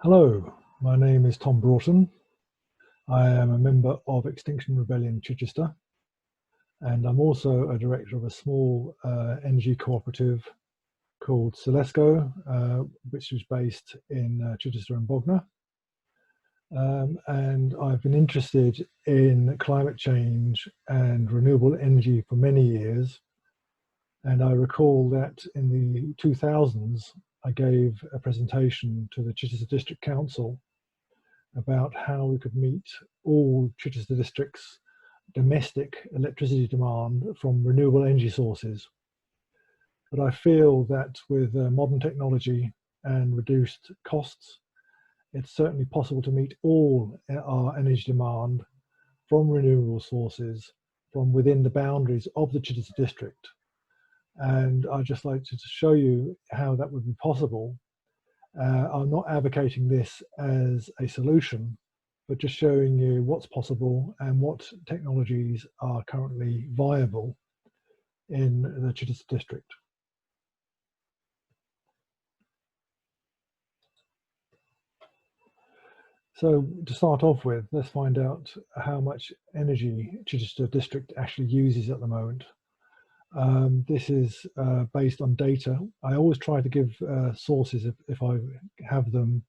Hello, my name is Tom Broughton. I am a member of Extinction Rebellion Chichester, and I'm also a director of a small energy cooperative called Celesco, which is based in Chichester and Bognor. And I've been interested in climate change and renewable energy for many years. And I recall that in the 2000s, I gave a presentation to the Chichester District Council about how we could meet all Chichester District's domestic electricity demand from renewable energy sources. But I feel that with modern technology and reduced costs, it's certainly possible to meet all our energy demand from renewable sources from within the boundaries of the Chichester District. And I'd just like to show you how that would be possible. I'm not advocating this as a solution, but just showing you what's possible and what technologies are currently viable in the Chichester District. So to start off with, let's find out how much energy Chichester District actually uses at the moment. This is based on data. I always try to give sources if I have them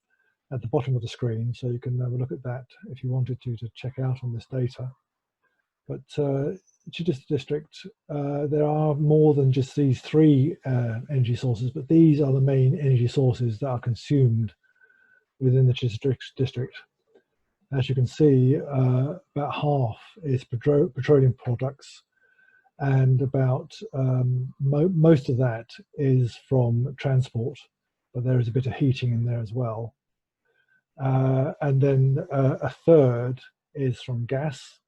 at the bottom of the screen, so you can have a look at that if you wanted to check out on this data. But Chichester District, there are more than just these three energy sources, but these are the main energy sources that are consumed within the Chichester District. As you can see, about half is petroleum products, and about most of that is from transport, but there is a bit of heating in there as well. And then a third is from gas,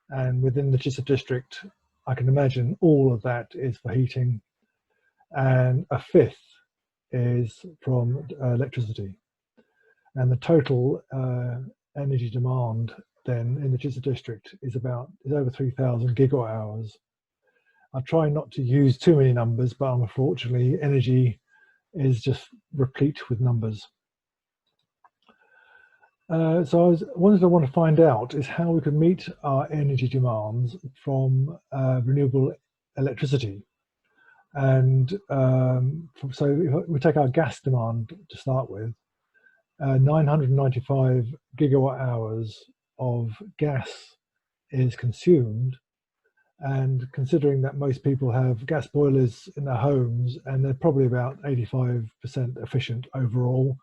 and within the Chichester District, I can imagine all of that is for heating, and a fifth is from electricity. And the total energy demand then in the Chichester District is over 3,000 gigawatt hours. I try not to use too many numbers, but unfortunately energy is just replete with numbers. So what I want to find out is how we can meet our energy demands from renewable electricity. And so if we take our gas demand to start with, 995 gigawatt hours of gas is consumed. And considering that most people have gas boilers in their homes, and they're probably about 85% efficient overall,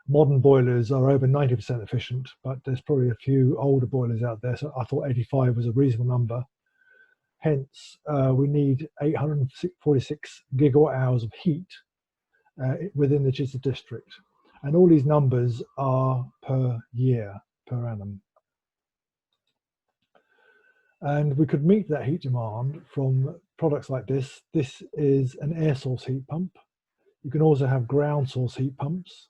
modern boilers are over 90% efficient, but there's probably a few older boilers out there, so I thought 85 was a reasonable number. Hence, we need 846 gigawatt hours of heat within the Chichester District. And all these numbers are per year, per annum. And we could meet that heat demand from products like this. This is an air source heat pump. You can also have ground source heat pumps,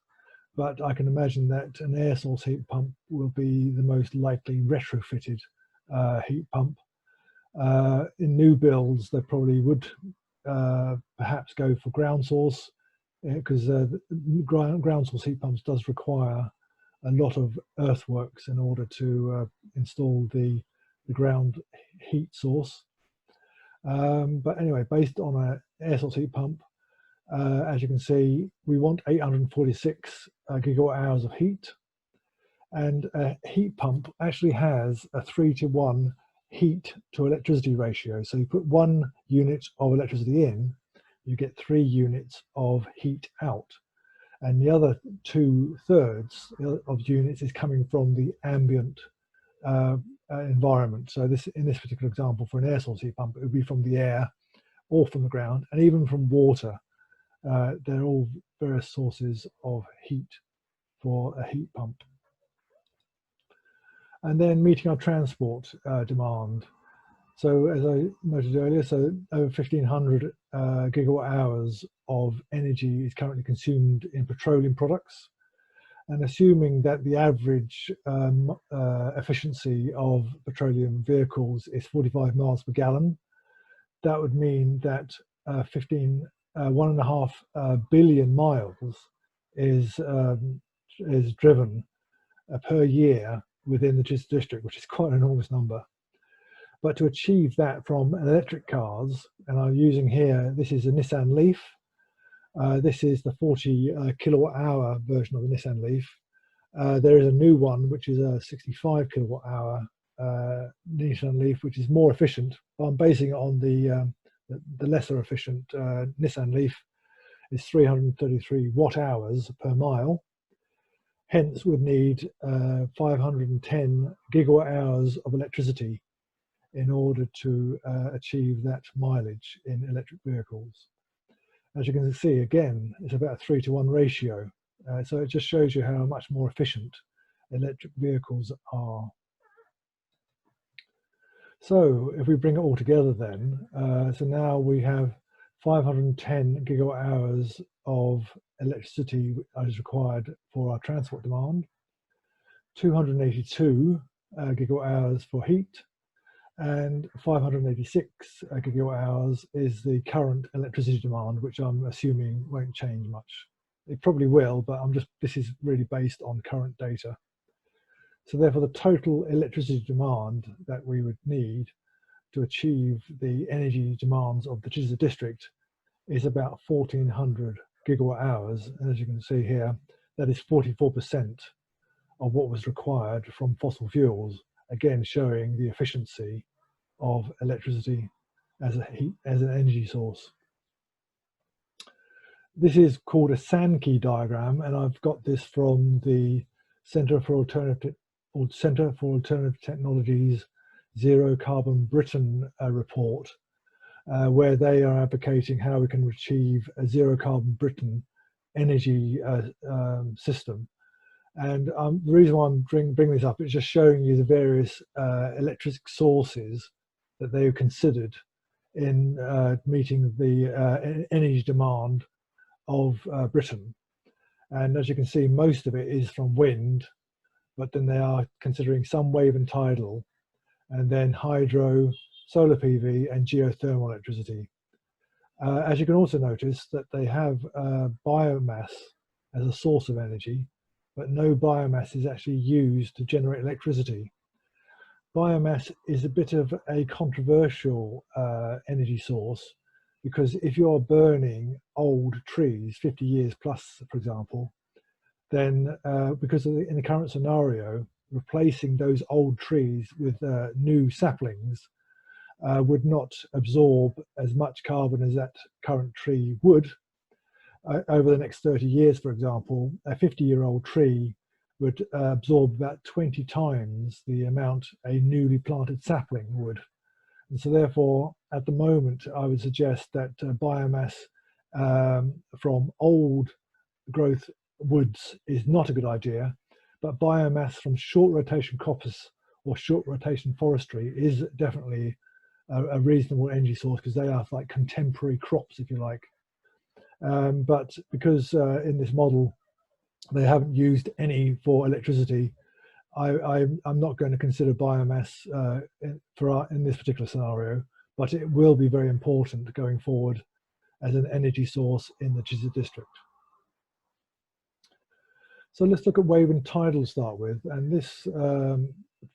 but I can imagine that an air source heat pump will be the most likely retrofitted heat pump. In new builds, they probably would perhaps go for ground source, because ground source heat pumps does require a lot of earthworks in order to install the ground heat source. But anyway, based on an air source heat pump, as you can see, we want 846 gigawatt hours of heat. And a heat pump actually has a 3-to-1 heat to electricity ratio. So you put 1 unit of electricity in, you get 3 units of heat out. And the other 2/3 of units is coming from the ambient environment. So in this particular example, for an air source heat pump, it would be from the air or from the ground, and even from water. They're all various sources of heat for a heat pump. And then meeting our transport demand. So as I noted earlier, so over 1,500 gigawatt hours of energy is currently consumed in petroleum products. And assuming that the average efficiency of petroleum vehicles is 45 miles per gallon, that would mean that 1.5 billion miles is is driven per year within the Chichester District, which is quite an enormous number. But to achieve that from electric cars, and I'm using here, this is a Nissan Leaf. This is the 40 kilowatt hour version of the Nissan Leaf. There is a new one, which is a 65 kilowatt hour Nissan Leaf, which is more efficient. I'm basing it on the lesser efficient Nissan Leaf. Is 333 watt hours per mile. Hence would need 510 gigawatt hours of electricity in order to achieve that mileage in electric vehicles. As you can see, again, it's about a 3-to-1 ratio. So it just shows you how much more efficient electric vehicles are. So if we bring it all together then, so now we have 510 gigawatt hours of electricity is required for our transport demand, 282 gigawatt hours for heat, and 586 gigawatt hours is the current electricity demand, which I'm assuming won't change much. It probably will, but this is really based on current data. So therefore the total electricity demand that we would need to achieve the energy demands of the Chichester District is about 1400 gigawatt hours. And as you can see here, that is 44% of what was required from fossil fuels, again showing the efficiency of electricity as an energy source. This is called a Sankey diagram, and I've got this from the Centre for Alternative Technologies Zero Carbon Britain report, where they are advocating how we can achieve a zero carbon Britain energy system. And the reason why I'm bringing this up is just showing you the various electric sources that they have considered in meeting the energy demand of Britain. And as you can see, most of it is from wind, but then they are considering some wave and tidal, and then hydro, solar PV, and geothermal electricity. As you can also notice that they have biomass as a source of energy, but no biomass is actually used to generate electricity. Biomass is a bit of a controversial energy source, because if you're burning old trees, 50 years plus, for example, then because in the current scenario, replacing those old trees with new saplings would not absorb as much carbon as that current tree would. Over the next 30 years, for example, a 50-year-old tree would absorb about 20 times the amount a newly planted sapling would. And so therefore, at the moment, I would suggest that biomass from old growth woods is not a good idea, but biomass from short rotation coppice or short rotation forestry is definitely a reasonable energy source, because they are like contemporary crops, if you like. But because in this model they haven't used any for electricity, I'm not going to consider biomass in this particular scenario, but it will be very important going forward as an energy source in the Chichester District. So let's look at wave and tidal to start with, and this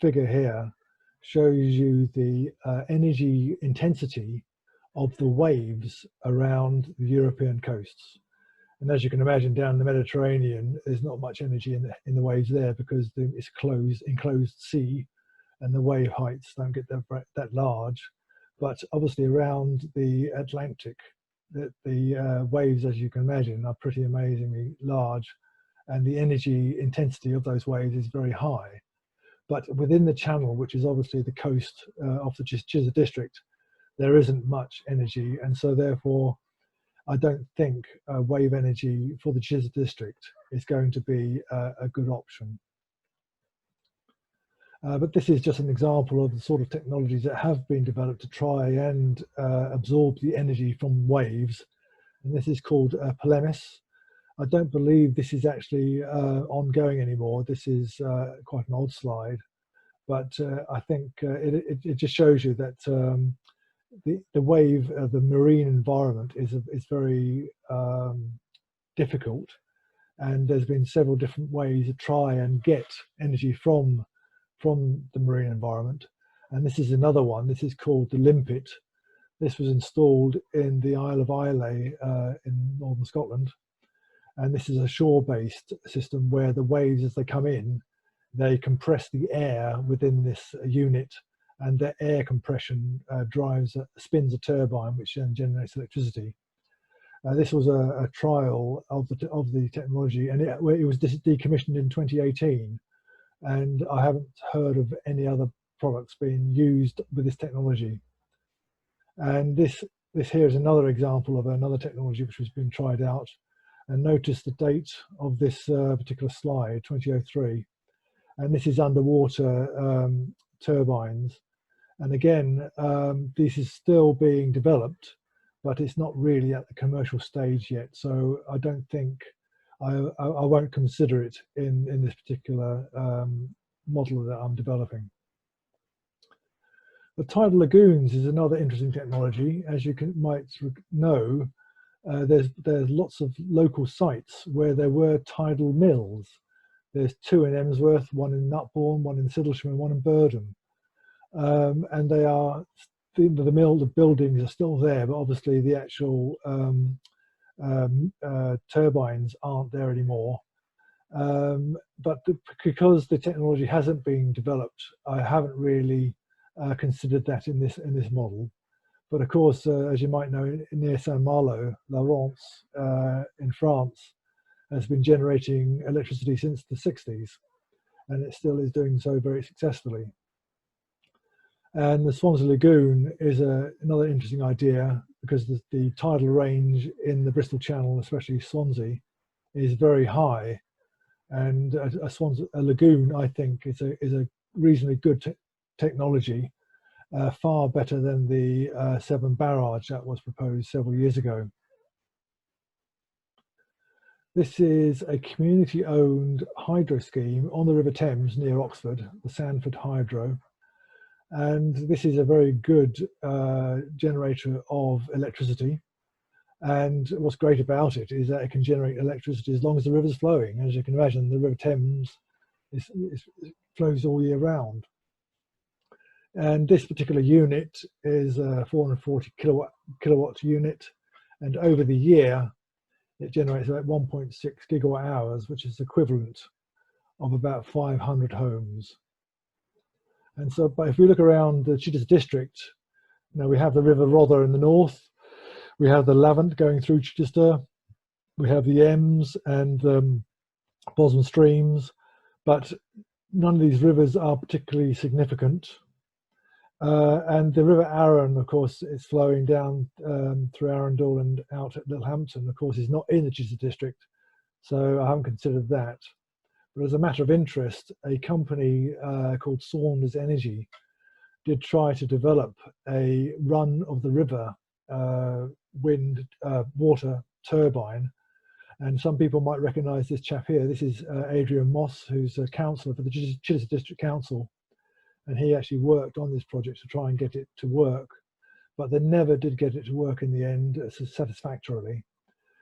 figure here shows you the energy intensity of the waves around the European coasts. And as you can imagine, down in the Mediterranean, there's not much energy in the waves there, because it's enclosed sea, and the wave heights don't get that large. But obviously around the Atlantic, the waves, as you can imagine, are pretty amazingly large, and the energy intensity of those waves is very high. But within the channel, which is obviously the coast of the Chichester District, there isn't much energy, and so therefore I don't think wave energy for the Chichester District is going to be a good option. But this is just an example of the sort of technologies that have been developed to try and absorb the energy from waves, and this is called pavements. I don't believe this is actually ongoing anymore. This is quite an old slide, but I think it just shows you that the wave of the marine environment is very difficult, And there's been several different ways to try and get energy from the marine environment. And this is another one. This is called the Limpet. This was installed in the Isle of Islay in northern Scotland. And this is a shore-based system where the waves, as they come in, they compress the air within this unit, and the air compression spins a turbine, which then generates electricity. This was a trial of the technology, and it was decommissioned in 2018, and I haven't heard of any other products being used with this technology. And this here is another example of another technology which has been tried out. And notice the date of this particular slide, 2003, and this is underwater turbines. And again, this is still being developed, but it's not really at the commercial stage yet. So I don't think, I won't consider it in this particular model that I'm developing. The tidal lagoons is another interesting technology. As you might know, there's lots of local sites where there were tidal mills. There's 2 in Emsworth, 1 in Nutbourne, 1 in Siddlesham, and 1 in Burdon. And they are, the buildings are still there, but obviously the actual turbines aren't there anymore. But because the technology hasn't been developed, I haven't really considered that in this model. But of course, as you might know, near Saint-Malo, La Rance in France has been generating electricity since the 60s, and it still is doing so very successfully. And the Swansea Lagoon is another interesting idea, because the tidal range in the Bristol Channel, especially Swansea, is very high. And a lagoon, I think, is a reasonably good technology, far better than the Severn barrage that was proposed several years ago. This is a community-owned hydro scheme on the River Thames near Oxford, the Sandford Hydro. And this is a very good generator of electricity. And what's great about it is that it can generate electricity as long as the river's flowing. As you can imagine, the River Thames flows all year round. And this particular unit is a 440 kilowatt unit. And over the year, it generates about 1.6 gigawatt hours, which is equivalent of about 500 homes. And so, but if we look around the Chichester District, we have the River Rother in the north, we have the Lavant going through Chichester, we have the Ems and Bosworth streams, but none of these rivers are particularly significant. And the River Arun, of course, is flowing down through Arundel and out at Littlehampton, of course, is not in the Chichester District, so I haven't considered that. But as a matter of interest, a company called Saunders Energy did try to develop a run of the river water turbine. And some people might recognise this chap here. This is Adrian Moss, who's a councillor for the Chichester District Council. And he actually worked on this project to try and get it to work. But they never did get it to work in the end satisfactorily.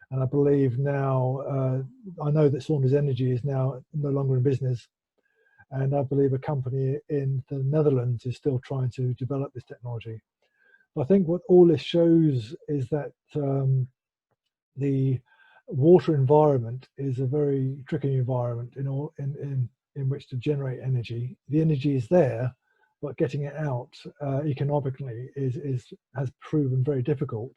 And I believe now, I know that Saunders Energy is now no longer in business. And I believe a company in the Netherlands is still trying to develop this technology. But I think what all this shows is that the water environment is a very tricky environment in which to generate energy. The energy is there, but getting it out economically has proven very difficult.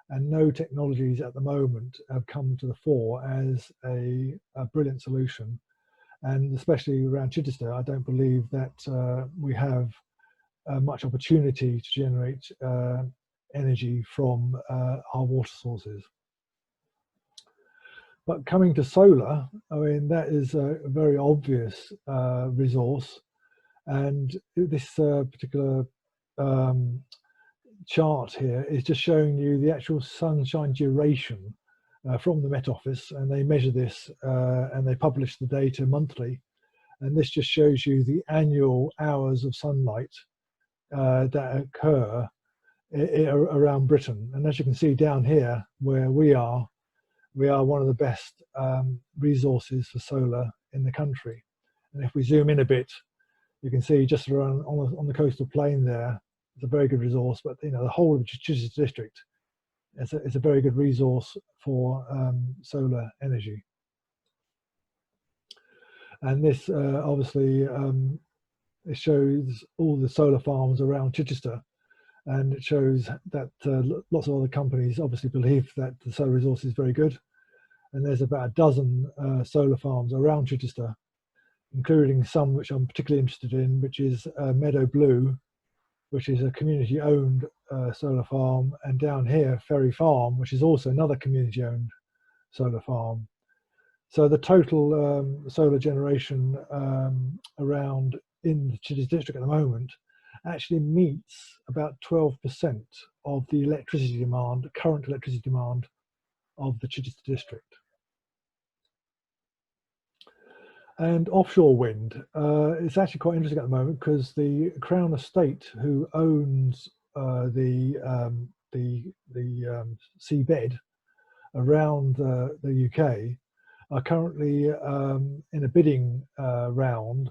And no technologies at the moment have come to the fore as a brilliant solution. And especially around Chichester, I don't believe that we have much opportunity to generate energy from our water sources. But coming to solar, I mean, that is a very obvious resource. And this particular chart here is just showing you the actual sunshine duration from the Met Office, and they measure this and they publish the data monthly. And this just shows you the annual hours of sunlight that occur around Britain. And as you can see down here where we are, we are one of the best resources for solar in the country. And if we zoom in a bit, you can see just around on the coastal plain there, it's a very good resource. But you know, the whole of the Chichester District is a very good resource for solar energy. And this obviously it shows all the solar farms around Chichester, and it shows that lots of other companies obviously believe that the solar resource is very good. And there's about a dozen solar farms around Chichester, including some which I'm particularly interested in, which is Meadow Blue, which is a community-owned solar farm, and down here, Ferry Farm, which is also another community-owned solar farm. So the total solar generation around in the Chichester District at the moment actually meets about 12% of the electricity demand, current electricity demand of the Chichester District. And offshore wind is actually quite interesting at the moment, because the Crown Estate, who owns the seabed around the UK, are currently in a bidding round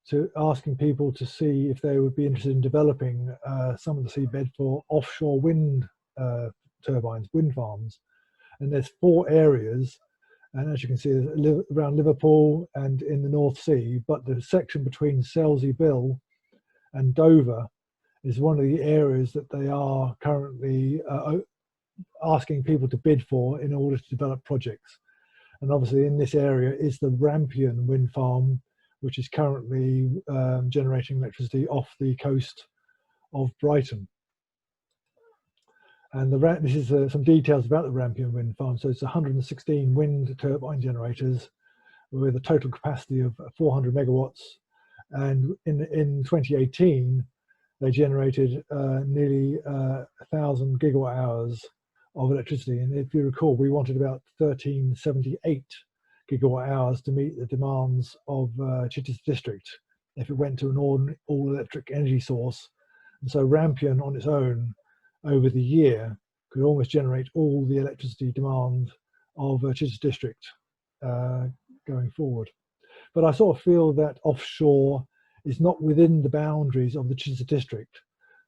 to asking people to see if they would be interested in developing some of the seabed for offshore wind turbines, wind farms. And there's 4 areas. And as you can see, around Liverpool and in the North Sea, but the section between Selsey Bill and Dover is one of the areas that they are currently asking people to bid for in order to develop projects. And obviously in this area is the Rampion wind farm, which is currently generating electricity off the coast of Brighton. And this is some details about the Rampion wind farm. So it's 116 wind turbine generators with a total capacity of 400 megawatts. And in 2018, they generated nearly 1,000 gigawatt hours of electricity. And if you recall, we wanted about 1378 gigawatt hours to meet the demands of Chichester District if it went to an all-electric energy source. And so Rampion on its own, over the year, could almost generate all the electricity demand of Chichester District going forward. But I sort of feel that offshore is not within the boundaries of the Chichester District,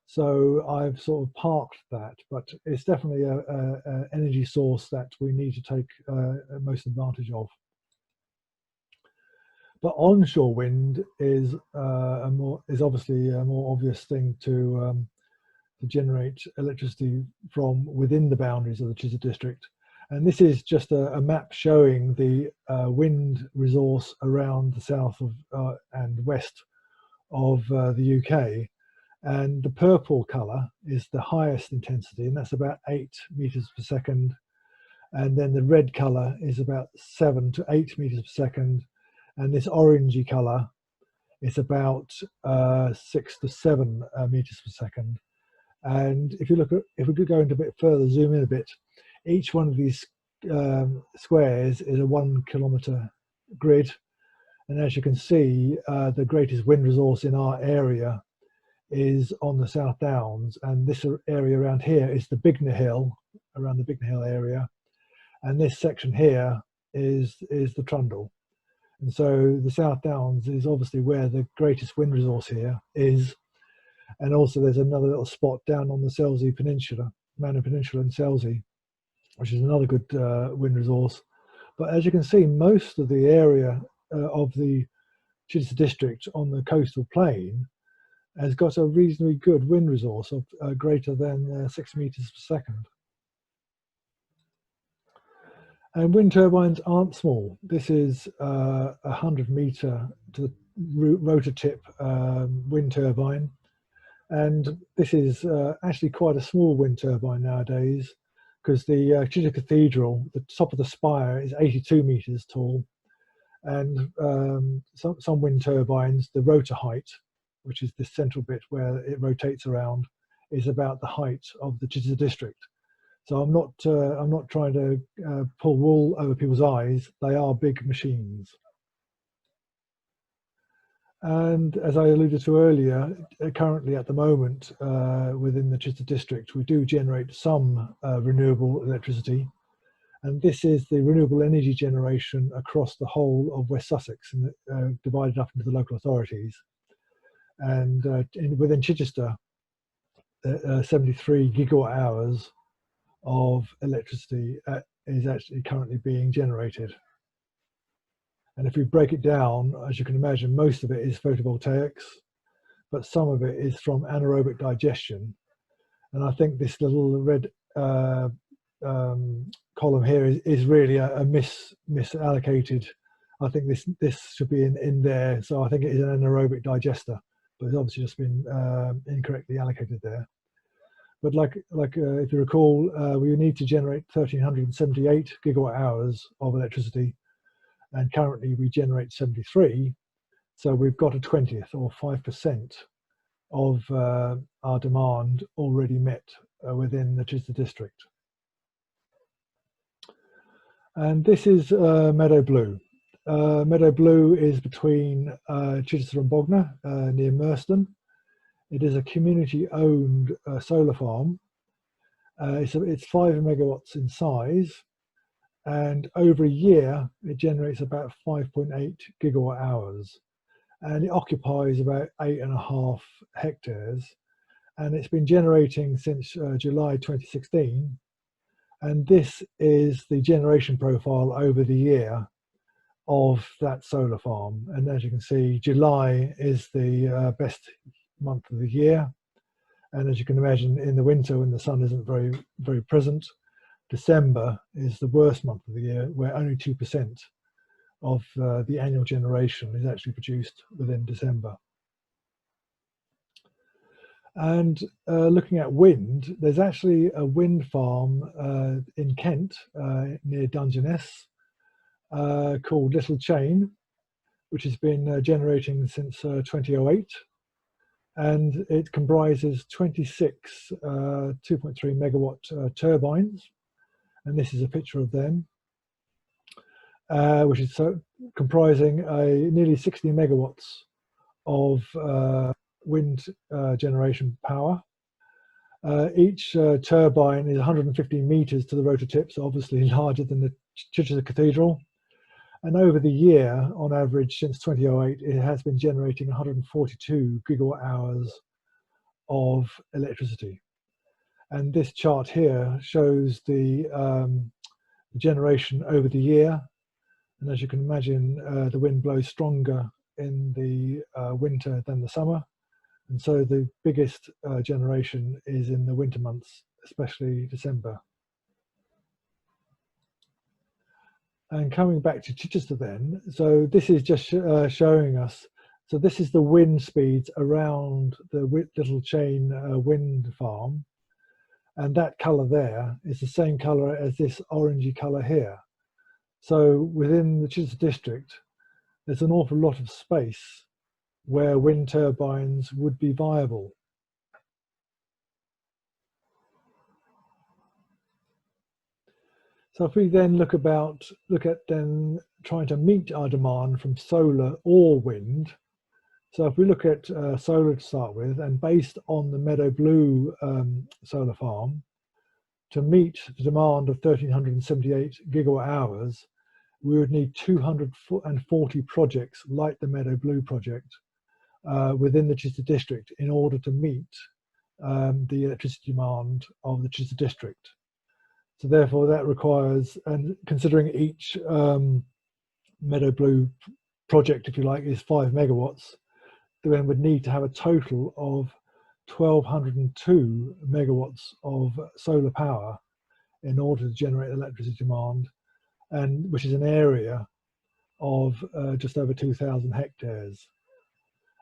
so I've sort of parked that. But it's definitely an energy source that we need to take most advantage of. But onshore wind is obviously a more obvious thing to generate electricity from within the boundaries of the Chichester District. And this is just a map showing the wind resource around the south of and west of the UK. And the purple colour is the highest intensity, and that's about 8 meters per second. And then the red colour is about 7 to 8 meters per second. And this orangey colour is about 6 to 7 meters per second. And if we could go into a bit further, zoom in a bit, each one of these squares is a 1 kilometer grid. And as you can see, the greatest wind resource in our area is on the South Downs. And this area around here is the Bignor Hill, around the Bignor Hill area. And this section here is the Trundle. And so the South Downs is obviously where the greatest wind resource here is. And also there's another little spot down on the Selsey Peninsula, Manor Peninsula in Selsey, which is another good wind resource. But as you can see, most of the area of the Chichester District on the coastal plain has got a reasonably good wind resource of greater than 6 meters per second. And wind turbines aren't small. This is a 100 meter to the rotor tip wind turbine. And this is actually quite a small wind turbine nowadays, because the Chichester Cathedral, the top of the spire is 82 meters tall. And some wind turbines, the rotor height, which is the central bit where it rotates around, is about the height of the Chichester District. So I'm not trying to pull wool over people's eyes. They are big machines. And as I alluded to earlier, currently at the moment within the Chichester District, we do generate some renewable electricity. And this is the renewable energy generation across the whole of West Sussex, and divided up into the local authorities. And within Chichester, 73 gigawatt hours of electricity is actually currently being generated. And if we break it down, as you can imagine, most of it is photovoltaics, but some of it is from anaerobic digestion. And I think this little red column here is really a misallocated. I think this should be in there. So I think it is an anaerobic digester, but it's obviously just been incorrectly allocated there. But like if you recall, we need to generate 1,378 gigawatt hours of electricity, and currently we generate 73. So we've got a 20th or 5% of our demand already met within the Chichester District. And this is Meadow Blue. Meadow Blue is between Chichester and Bognor, near Merston. It is a community-owned solar farm. It's 5 megawatts in size, and over a year it generates about 5.8 gigawatt hours, and it occupies about 8.5 hectares, and it's been generating since July 2016. And this is the generation profile over the year of that solar farm. And as you can see, July is the best month of the year. And as you can imagine, in the winter when the sun isn't very present, December is the worst month of the year, where only 2% of the annual generation is actually produced within December. And looking at wind, there's actually a wind farm in Kent near Dungeness called Little Chain, which has been generating since 2008. And it comprises 26 2.3 megawatt turbines. And this is a picture of them, which is comprising nearly 60 megawatts of wind generation power. Each turbine is 150 meters to the rotor tip, so obviously larger than the Chichester Cathedral. And over the year, on average, since 2008, it has been generating 142 gigawatt hours of electricity. And this chart here shows the generation over the year. And as you can imagine, the wind blows stronger in the winter than the summer. And so the biggest generation is in the winter months, especially December. And coming back to Chichester then, so this is just showing us, so this is the wind speeds around the Little Chain wind farm. And that colour there is the same colour as this orangey colour here. So within the Chichester District, there's an awful lot of space where wind turbines would be viable. So if we then look at then trying to meet our demand from solar or wind. So if we look at solar to start with, and based on the Meadow Blue solar farm, to meet the demand of 1,378 gigawatt hours, we would need 240 projects like the Meadow Blue project within the Chichester District in order to meet the electricity demand of the Chichester District. So therefore that requires, and considering each Meadow Blue project, if you like, is 5 megawatts, then would need to have a total of 1,202 megawatts of solar power in order to generate electricity demand, and which is an area of just over 2,000 hectares.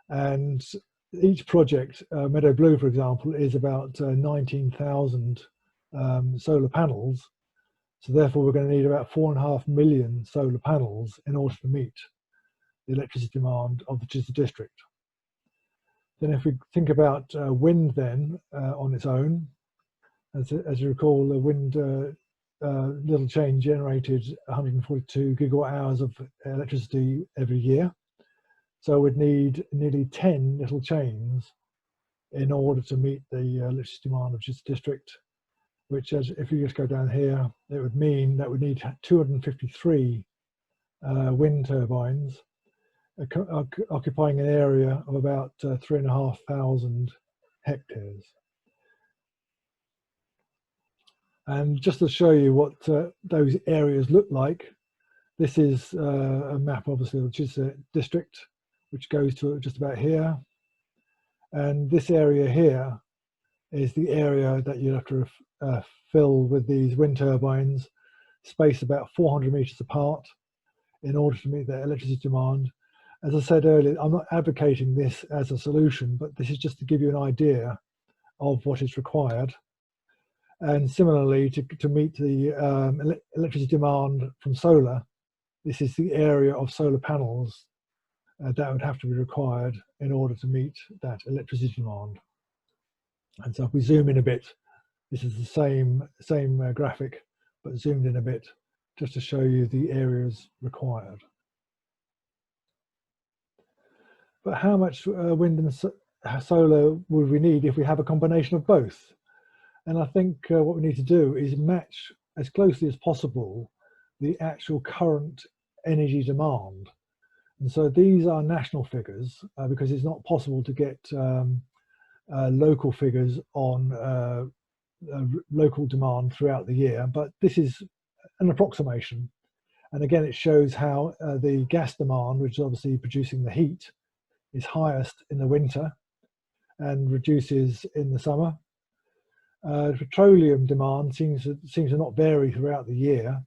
And each project, Meadow Blue, for example, is about 19,000 solar panels. So therefore, we're going to need about 4.5 million solar panels in order to meet the electricity demand of the Chichester District. Then if we think about wind then on its own, as you recall, the wind Little Chain generated 142 gigawatt hours of electricity every year. So we'd need nearly 10 Little Chains in order to meet the electricity demand of Chichester District. which if you just go down here, it would mean that we need 253 wind turbines occupying an area of about 3,500 hectares. And just to show you what those areas look like, this is a map, obviously, of the Chichester District, which goes to just about here. And this area here is the area that you have to fill with these wind turbines, spaced about 400 meters apart in order to meet their electricity demand. As I said earlier, I'm not advocating this as a solution, but this is just to give you an idea of what is required. And similarly, to meet the electricity demand from solar, this is the area of solar panels that would have to be required in order to meet that electricity demand. And so if we zoom in a bit, this is the same graphic, but zoomed in a bit, just to show you the areas required. But how much wind and solar would we need if we have a combination of both? And I think what we need to do is match as closely as possible the actual current energy demand. And so these are national figures because it's not possible to get local figures on local demand throughout the year, but this is an approximation. And again, it shows how the gas demand, which is obviously producing the heat, is highest in the winter and reduces in the summer. Petroleum demand seems to not vary throughout the year,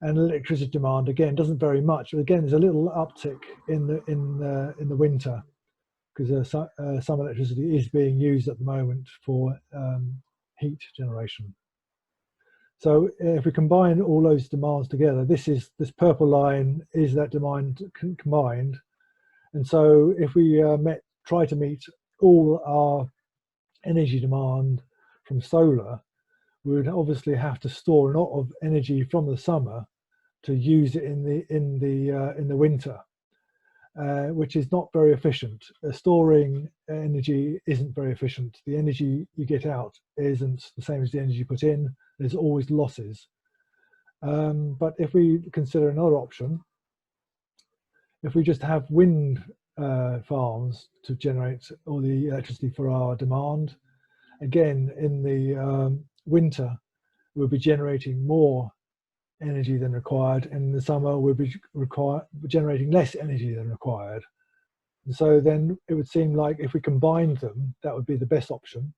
and electricity demand again doesn't vary much. But again, there's a little uptick in the winter because some electricity is being used at the moment for heat generation. So if we combine all those demands together, this purple line is that demand combined. And so if we try to meet all our energy demand from solar, we would obviously have to store a lot of energy from the summer to use it in the winter, which is not very efficient. Storing energy isn't very efficient. The energy you get out isn't the same as the energy you put in. There's always losses. But if we consider another option, if we just have wind farms to generate all the electricity for our demand, again, in the winter, we'll be generating more energy than required. In the summer, we'll be generating less energy than required. And so then it would seem like if we combined them, that would be the best option.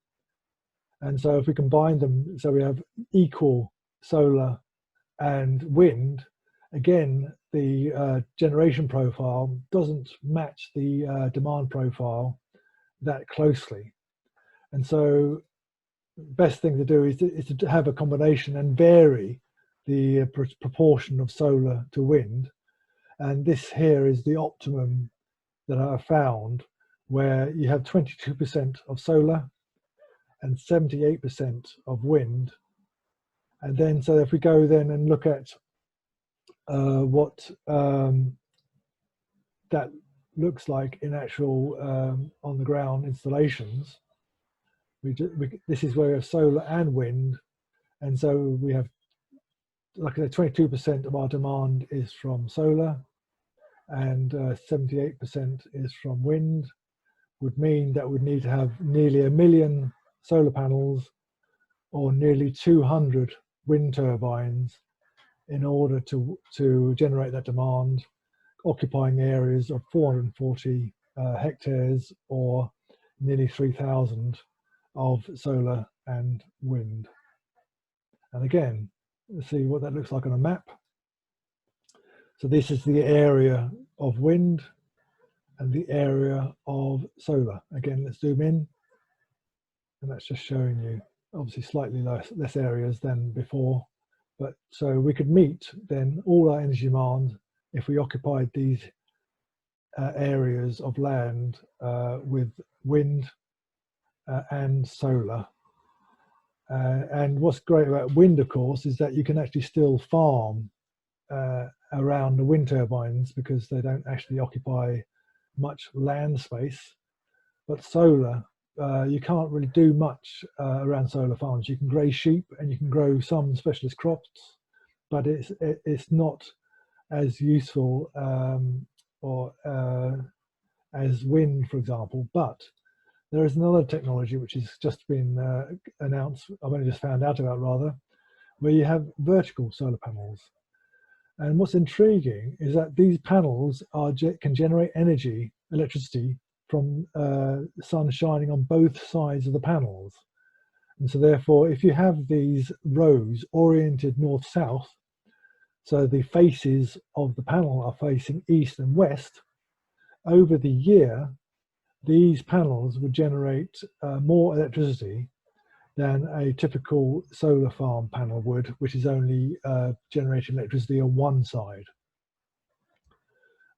And so if we combine them, so we have equal solar and wind, again, the generation profile doesn't match the demand profile that closely. And so best thing to do is to have a combination and vary the proportion of solar to wind. And this here is the optimum that I have found, where you have 22% of solar and 78% of wind. And then, so if we go then and look at what that looks like in actual on the ground installations, this is where we have solar and wind. And so we have, like I said, 22% of our demand is from solar and 78% is from wind, would mean that we'd need to have nearly 1 million solar panels or nearly 200 wind turbines in order to generate that demand, occupying areas of 440 hectares or nearly 3,000 of solar and wind. And again, let's see what that looks like on a map. So this is the area of wind and the area of solar. Again, let's zoom in, and that's just showing you obviously slightly less areas than before. But so we could meet then all our energy demand if we occupied these areas of land with wind and solar. And what's great about wind, of course, is that you can actually still farm around the wind turbines because they don't actually occupy much land space. But solar, you can't really do much around solar farms. You can graze sheep and you can grow some specialist crops, but it's not as useful or as wind, for example. But there is another technology which has just been announced. I've only just found out about, rather, where you have vertical solar panels. And what's intriguing is that these panels can generate energy, electricity, from sun shining on both sides of the panels. And so therefore, if you have these rows oriented north-south, so the faces of the panel are facing east and west, over the year, these panels would generate more electricity than a typical solar farm panel would, which is only generating electricity on one side.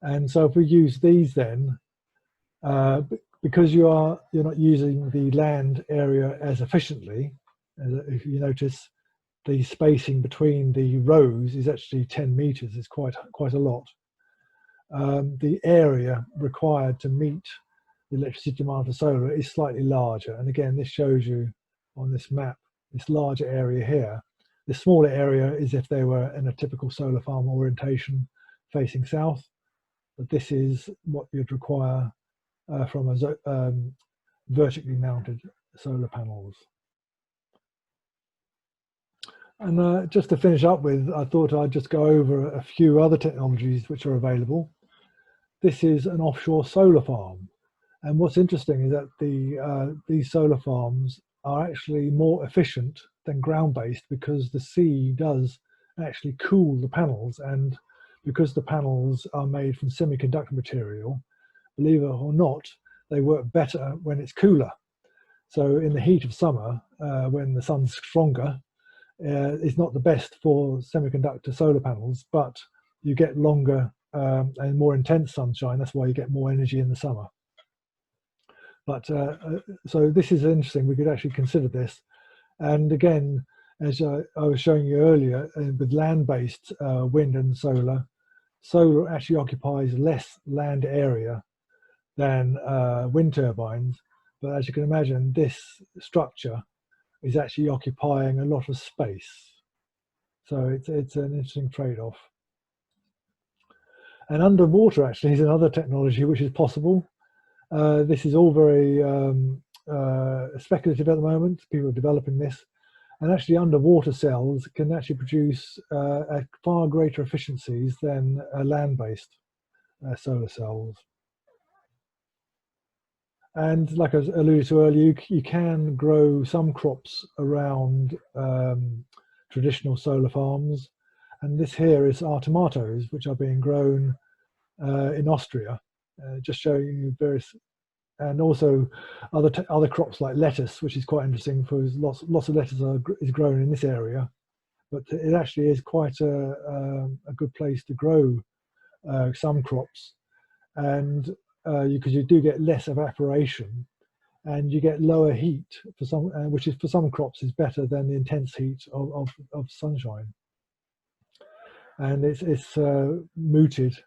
And so if we use these then, because you're not using the land area as efficiently, if you notice, the spacing between the rows is actually 10 meters. It's quite a lot. The area required to meet the electricity demand for solar is slightly larger. And again, this shows you on this map, this larger area here. The smaller area is if they were in a typical solar farm orientation facing south, but this is what you'd require from a vertically mounted solar panels. And just to finish up with, I thought I'd just go over a few other technologies which are available. This is an offshore solar farm. And what's interesting is that these solar farms are actually more efficient than ground-based because the sea does actually cool the panels. And because the panels are made from semiconductor material, believe it or not, they work better when it's cooler. So in the heat of summer, when the sun's stronger, it's not the best for semiconductor solar panels, but you get longer and more intense sunshine. That's why you get more energy in the summer. But so this is interesting. We could actually consider this. And again, as I was showing you earlier, with land-based wind and solar actually occupies less land area than wind turbines. But as you can imagine, this structure is actually occupying a lot of space. So it's an interesting trade-off. And underwater actually is another technology which is possible. This is all very speculative at the moment. People are developing this. And actually underwater cells can actually produce far greater efficiencies than land-based solar cells. And like I alluded to earlier, you can grow some crops around traditional solar farms. And this here is our tomatoes, which are being grown in Austria, just showing you various, and also other crops like lettuce, which is quite interesting because lots of lettuce is grown in this area. But it actually is quite a good place to grow some crops. And because you do get less evaporation and you get lower heat for some, which is for some crops is better than the intense heat of sunshine. And it's mooted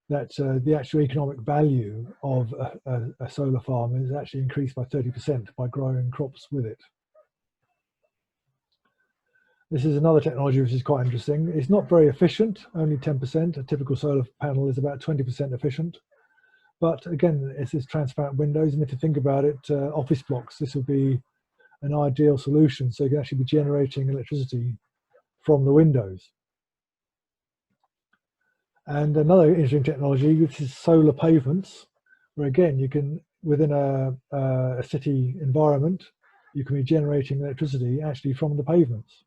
that the actual economic value of a solar farm is actually increased by 30% by growing crops with it. This is another technology which is quite interesting. It's not very efficient, only 10%. A typical solar panel is about 20% efficient. But again, it's transparent windows, and if you think about it, office blocks, this would be an ideal solution. So you can actually be generating electricity from the windows. And another interesting technology, which is solar pavements, where again, you can, within a city environment, you can be generating electricity actually from the pavements.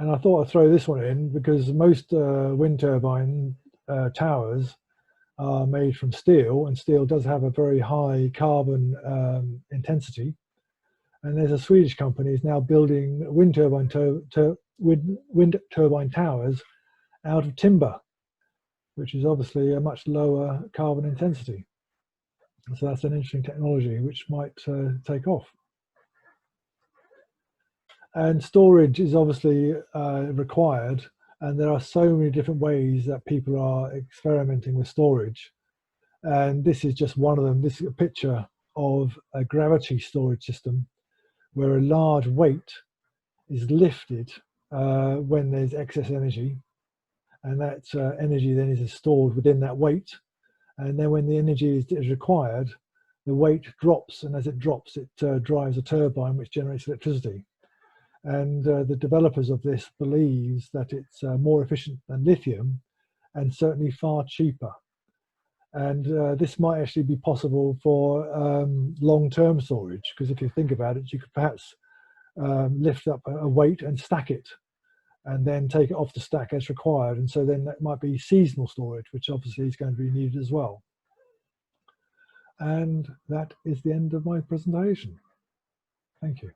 And I thought I'd throw this one in because most wind turbine towers are made from steel, and steel does have a very high carbon intensity. And there's a Swedish company is now building wind turbine towers out of timber, which is obviously a much lower carbon intensity. So that's an interesting technology which might take off. And storage is obviously required, and there are so many different ways that people are experimenting with storage. And this is just one of them. This is a picture of a gravity storage system where a large weight is lifted when there's excess energy, and that energy then is stored within that weight. And then when the energy is required, the weight drops, and as it drops, it drives a turbine which generates electricity. And the developers of this believes that it's more efficient than lithium and certainly far cheaper. And this might actually be possible for long-term storage, because if you think about it, you could perhaps lift up a weight and stack it, and then take it off the stack as required. And so then that might be seasonal storage, which obviously is going to be needed as well. And that is the end of my presentation. Thank you.